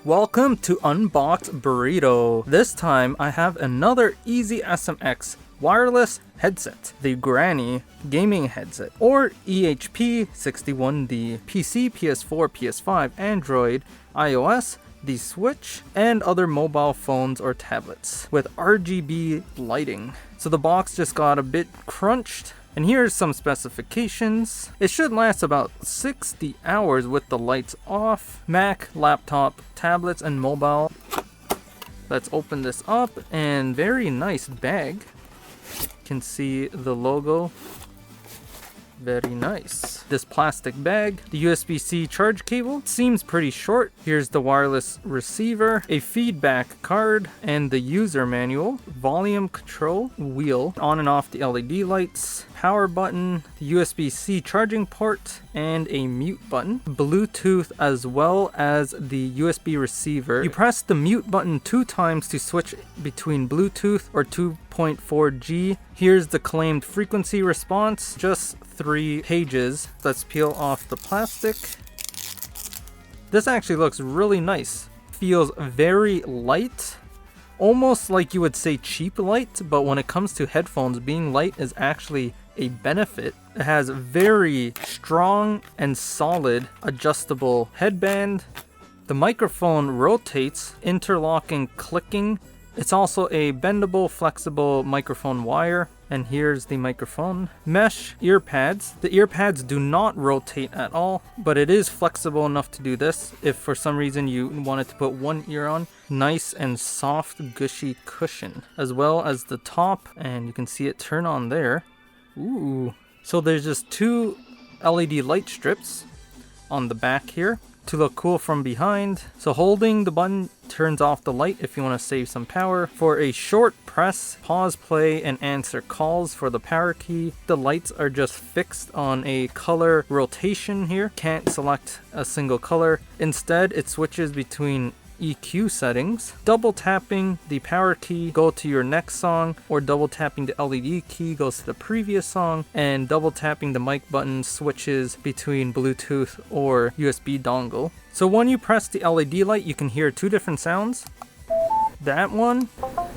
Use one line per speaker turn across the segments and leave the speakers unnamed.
Welcome to Unboxed Burrito. This time I have another EasySMX wireless headset, the Grani gaming headset, or EHP-61D, PC, PS4, PS5, Android, iOS, the Switch, and other mobile phones or tablets with RGB lighting. So the box just got a bit crunched. And here's some specifications. It should last about 60 hours with the lights off. Mac, laptop, tablets, and mobile. Let's open this up, and very nice bag. You can see the logo. Very nice. This plastic bag, the USB-C charge cable, seems pretty short. Here's the wireless receiver, a feedback card, and the user manual, volume control wheel, on and off the LED lights, power button, the USB-C charging port, and a mute button, Bluetooth, as well as the USB receiver. You press the mute button 2 times to switch between Bluetooth or 2.4G. Here's the claimed frequency response, just 3 pages. Let's peel off the plastic. This actually looks really nice. Feels very light, almost like you would say cheap light, but when it comes to headphones, being light is actually a benefit. It has very strong and solid adjustable headband. The microphone rotates, interlocking, clicking. It's also a bendable, flexible microphone wire. And here's the microphone. Mesh ear pads. The ear pads do not rotate at all, but it is flexible enough to do this if for some reason you wanted to put one ear on. Nice and soft, gushy cushion, as well as the top, and you can see it turn on there. Ooh. So there's just 2 LED light strips on the back here to look cool from behind. So holding the button turns off the light if you want to save some power. For a short press, pause, play, and answer calls for the power key. The lights are just fixed on a color rotation here. Can't select a single color. Instead, it switches between EQ settings. Double tapping the power key, go to your next song, or double tapping the LED key goes to the previous song, and double tapping the mic button switches between Bluetooth or USB dongle. So when you press the LED light, you can hear 2 different sounds. That one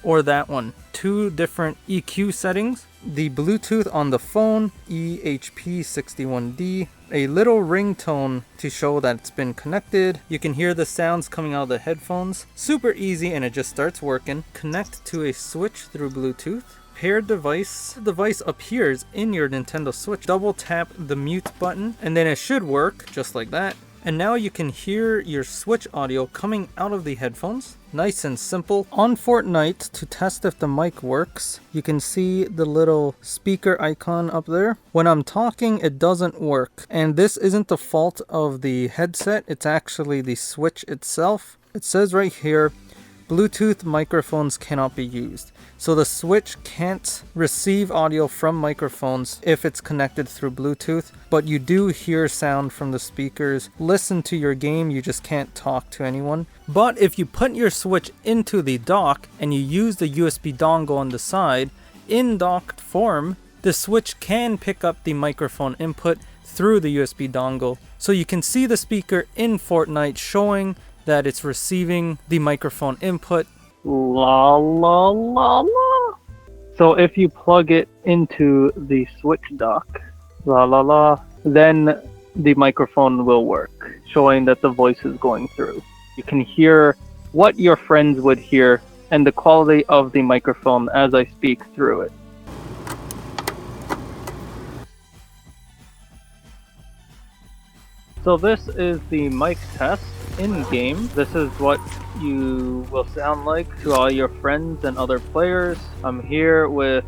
or that one. 2 different EQ settings. The Bluetooth on the phone, EHP-61D. A little ringtone to show that it's been connected. You can hear the sounds coming out of the headphones. Super easy, and it just starts working. Connect to a switch through Bluetooth. Paired device. The device appears in your Nintendo Switch. Double tap the mute button, and then it should work just like that. And now you can hear your Switch audio coming out of the headphones. Nice and simple. On Fortnite, to test if the mic works, you can see the little speaker icon up there. When I'm talking, it doesn't work. And this isn't the fault of the headset, it's actually the Switch itself. It says right here, Bluetooth microphones cannot be used. So the Switch can't receive audio from microphones if it's connected through Bluetooth, but you do hear sound from the speakers. Listen to your game, you just can't talk to anyone. But if you put your Switch into the dock and you use the USB dongle on the side, in docked form, the Switch can pick up the microphone input through the USB dongle. So you can see the speaker in Fortnite showing that it's receiving the microphone input.
La la la la. So if you plug it into the Switch dock, la la la, then the microphone will work, showing that the voice is going through. You can hear what your friends would hear and the quality of the microphone as I speak through it. So this is the mic test in-game. This is what you will sound like to all your friends and other players. I'm here with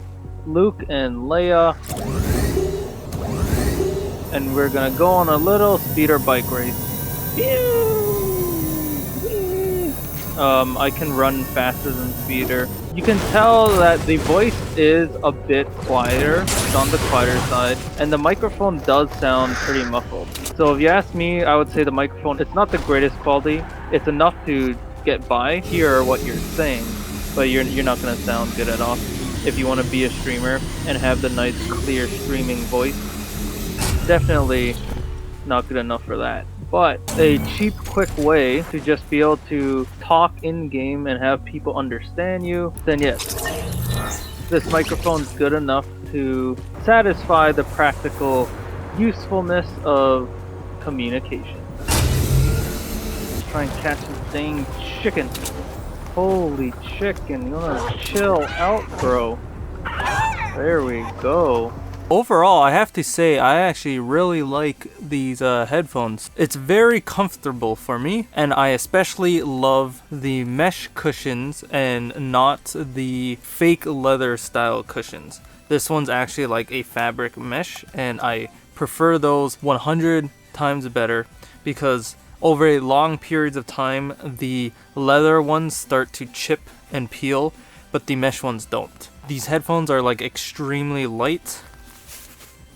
Luke and Leia, and we're gonna go on a little speeder bike race. I can run faster than speeder. You can tell that the voice is a bit quieter. It's on the quieter side, and the microphone does sound pretty muffled. So if you ask me, I would say the microphone, it's not the greatest quality. It's enough to get by, hear what you're saying, but you're not gonna sound good at all. If you want to be a streamer and have the nice clear streaming voice, definitely not good enough for that. But a cheap, quick way to just be able to talk in-game and have people understand you, then yes, this microphone's good enough to satisfy the practical usefulness of communication. Try and catch this dang chicken. Holy chicken, you wanna chill out, bro. There we go.
Overall, I have to say I actually really like these headphones. It's very comfortable for me, and I especially love the mesh cushions and not the fake leather style cushions. This one's actually like a fabric mesh, and I prefer those 100 times better because over a long periods of time, the leather ones start to chip and peel, but the mesh ones don't. These headphones are like extremely light,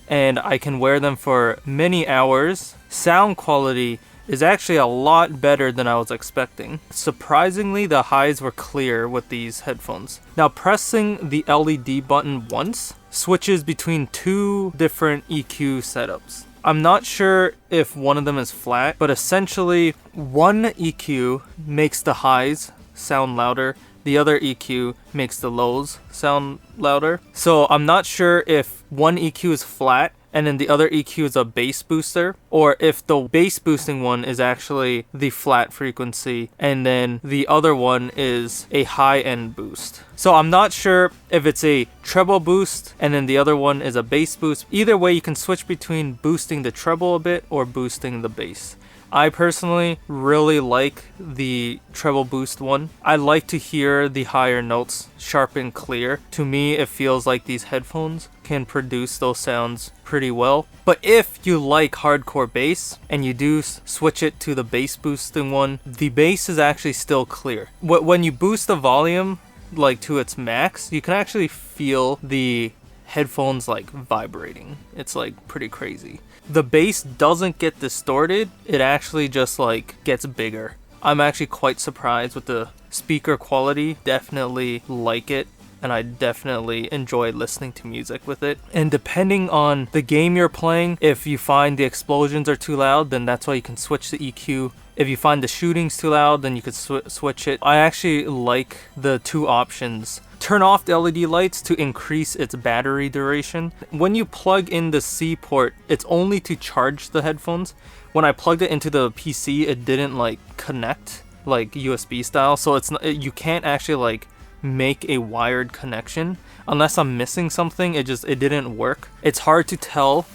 and I can wear them for many hours. Sound quality is actually a lot better than I was expecting. Surprisingly, the highs were clear with these headphones. Now, pressing the LED button once switches between two different EQ setups. I'm not sure if one of them is flat, but essentially one EQ makes the highs sound louder, the other EQ makes the lows sound louder. So I'm not sure if one EQ is flat and then the other EQ is a bass booster, or if the bass boosting one is actually the flat frequency and then the other one is a high end boost. So I'm not sure if it's a treble boost and then the other one is a bass boost. Either way, you can switch between boosting the treble a bit or boosting the bass. I personally really like the treble boost one. I like to hear the higher notes sharp and clear. To me, it feels like these headphones can produce those sounds pretty well. But if you like hardcore bass and you do switch it to the bass boosting one, the bass is actually still clear. When you boost the volume like to its max, you can actually feel the headphones like vibrating. It's like pretty crazy. The bass doesn't get distorted, it actually just like gets bigger. I'm actually quite surprised with the speaker quality. Definitely like it, and I definitely enjoy listening to music with it. And depending on the game you're playing, if you find the explosions are too loud, then that's why you can switch the EQ. If you find the shootings too loud, then you could switch it. I actually like the two options. Turn off the LED lights to increase its battery duration. When you plug in the C port, it's only to charge the headphones. When I plugged it into the PC, it didn't like connect like USB style, so it's not, you can't actually like make a wired connection. Unless I'm missing something, it didn't work. It's hard to tell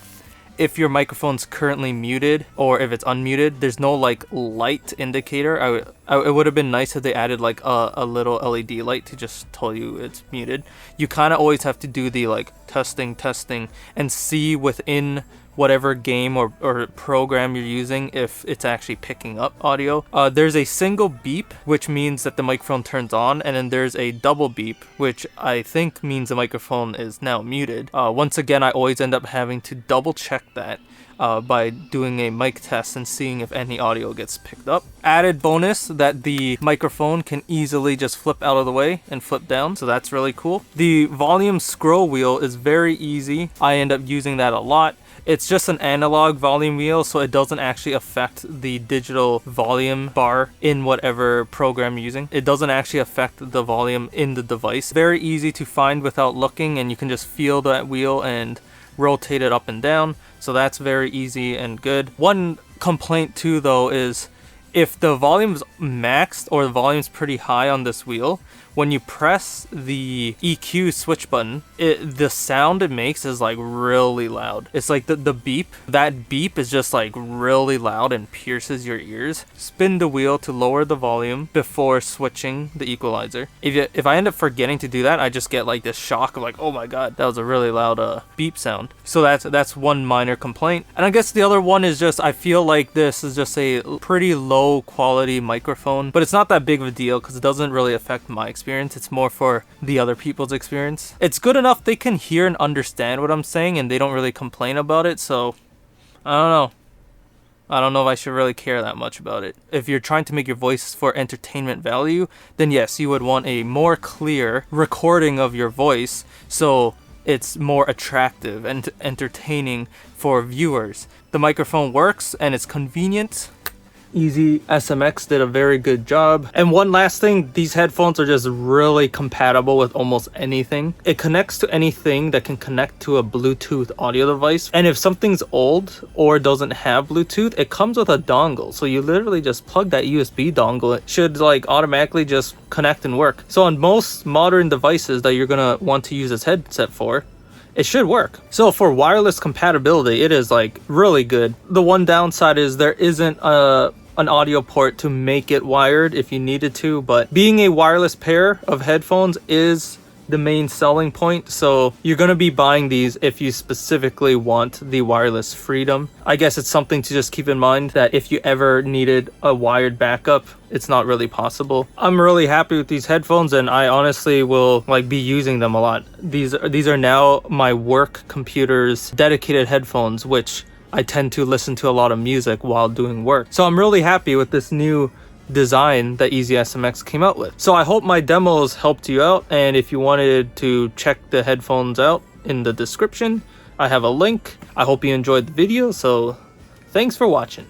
if your microphone's currently muted or if it's unmuted. There's no like light indicator. It would have been nice if they added like a little LED light to just tell you it's muted. You kind of always have to do the like testing and see within whatever game or program you're using if it's actually picking up audio. There's a single beep, which means that the microphone turns on, and then there's a double beep, which I think means the microphone is now muted. Once again, I always end up having to double check that by doing a mic test and seeing if any audio gets picked up. Added bonus that the microphone can easily just flip out of the way and flip down, so that's really cool. The volume scroll wheel is very easy. I end up using that a lot. It's just an analog volume wheel, so it doesn't actually affect the digital volume bar in whatever program you're using. It doesn't actually affect the volume in the device. Very easy to find without looking, and you can just feel that wheel and rotate it up and down. So that's very easy and good. One complaint too though is if the volume's maxed or the volume's pretty high on this wheel, when you press the EQ switch button, the sound it makes is like really loud. It's like the beep. That beep is just like really loud and pierces your ears. Spin the wheel to lower the volume before switching the equalizer. If I end up forgetting to do that, I just get like this shock of like, oh my god, that was a really loud beep sound. So that's one minor complaint. And I guess the other one is just I feel like this is just a pretty low quality microphone, but it's not that big of a deal because it doesn't really affect my experience. It's more for the other people's experience. It's good enough they can hear and understand what I'm saying and they don't really complain about it, so I don't know if I should really care that much about it. If you're trying to make your voice for entertainment value, then yes, you would want a more clear recording of your voice, so it's more attractive and entertaining for viewers. The microphone works and it's convenient. EasySMX did a very good job. And one last thing, these headphones are just really compatible with almost anything. It connects to anything that can connect to a Bluetooth audio device. And if something's old or doesn't have Bluetooth, it comes with a dongle. So you literally just plug that USB dongle. It should like automatically just connect and work. So on most modern devices that you're gonna want to use this headset for, it should work. So for wireless compatibility, it is like really good. The one downside is there isn't an audio port to make it wired if you needed to, but being a wireless pair of headphones is the main selling point. So you're going to be buying these if you specifically want the wireless freedom. I guess it's something to just keep in mind that if you ever needed a wired backup, it's not really possible. I'm really happy with these headphones, and I honestly will like be using them a lot. These are now my work computer's dedicated headphones, which I tend to listen to a lot of music while doing work. So I'm really happy with this new design that EasySMX came out with. So I hope my demos helped you out, and if you wanted to check the headphones out, in the description I have a link. I hope you enjoyed the video, so thanks for watching.